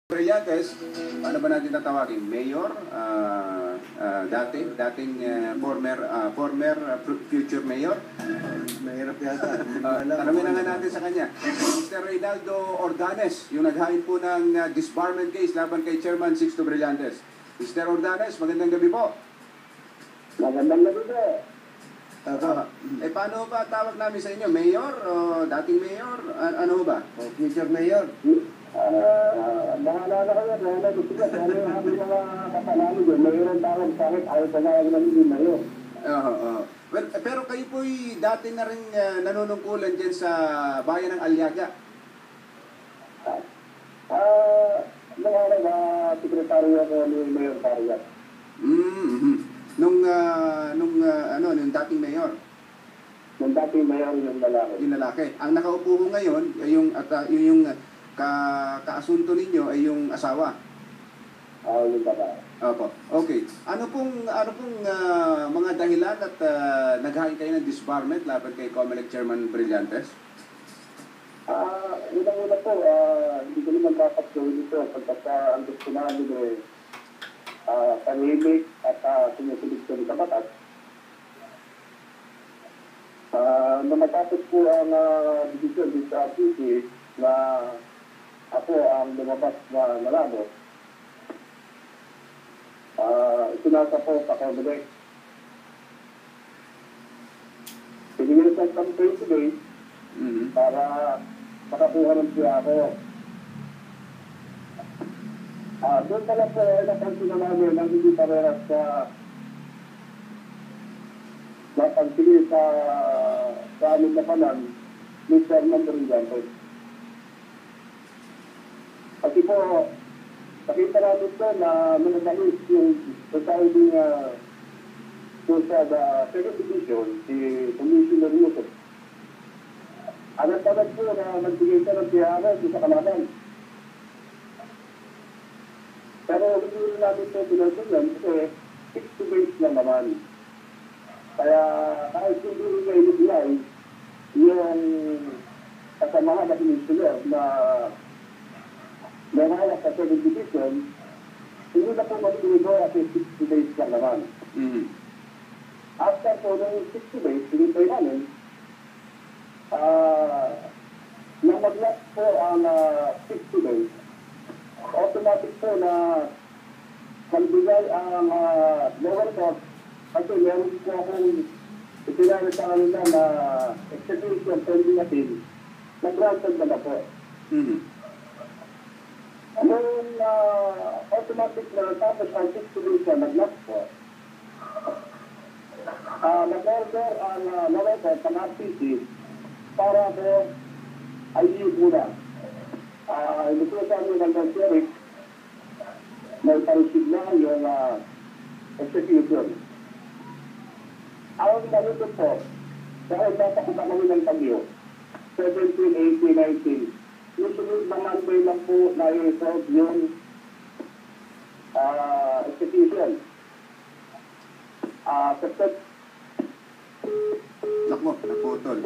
Brillantes, ano ba natin tatawagin? Mayor, dating future mayor. Mahirap yata. Tanungin na nga natin sa kanya. Mr. Reynaldo Ordanes, yung naghain po ng disbarment case laban kay Chairman Sixto Brillantes. Mr. Ordanes, magandang gabi po. Magandang gabi po. Paano ba tawag namin sa inyo? Mayor o dating mayor? Ano ba? Future mayor. Bahala na kayo. Bahala gusto ka. Ano yung aming mga kasalanan doon? Mayroon tawag sa akin. Ayaw sa nga namin din mayor. Well, pero kayo po'y dati na rin nanunungkulan dyan sa bayan ng Aliaga. Sekretaryo ako ni Mayor Carias. Nung dating mayor. Nung dating mayor yung lalaki. Yung lalaki. Ang nakaupo ko ngayon, yung kaasunto ninyo ay yung asawa. Yung babae. Opo. Okay. Ano pong mga dahilan at naghain kayo ng disbarment laban kay COMELEC Chairman Brillantes? Unang-una po, hindi ko naman dapat gawin ito pagkat ang gusto namin tahimik at sinusulit-sulit sa batas. Nung matapos po ang decision dito sa PCA na ako ang lumabas na nalabo, isinasa po sa COMELEC. Pinigil sa campaign today para makakuha ng siya ako. Doon pala po napansin na namin ang hindi parehas sa napansin sa amin na palang ni Chairman Brillantes. Kasi po, nakita namin po na managalis yung presiding sa second division, si Commissioner Yusuf. Agad-agad po na nagbigay siya ng piyara sa kalaban. Pero hindi namin po pinagsundan kasi 60 days lang naman. Kaya kahit hindi rin kayo ibigay yung kasamahan na commissioner na nangalak sa second division, hindi na po mag-ibigay kasi 60 days lang naman. After po ng 60 days, pinintay namin, na mag-last po ang 60 days, automatic po na magbigay ang lower court kasi meron po akong itinari sa kanila na execution pending appeal na-granted na po. Anong automatic na tapos ang 60 days na nag-last po, nag-order ang lower court ng RTC para po ayun muna. Ito sa amin ng Dancerik na iparisig na yung execution. Ang ganito po, dahil napakuha kami ng tagyo, 17, 18, 19, yung sunod na Monday lang po na i-resolve yung execution. Nakmo, naputol.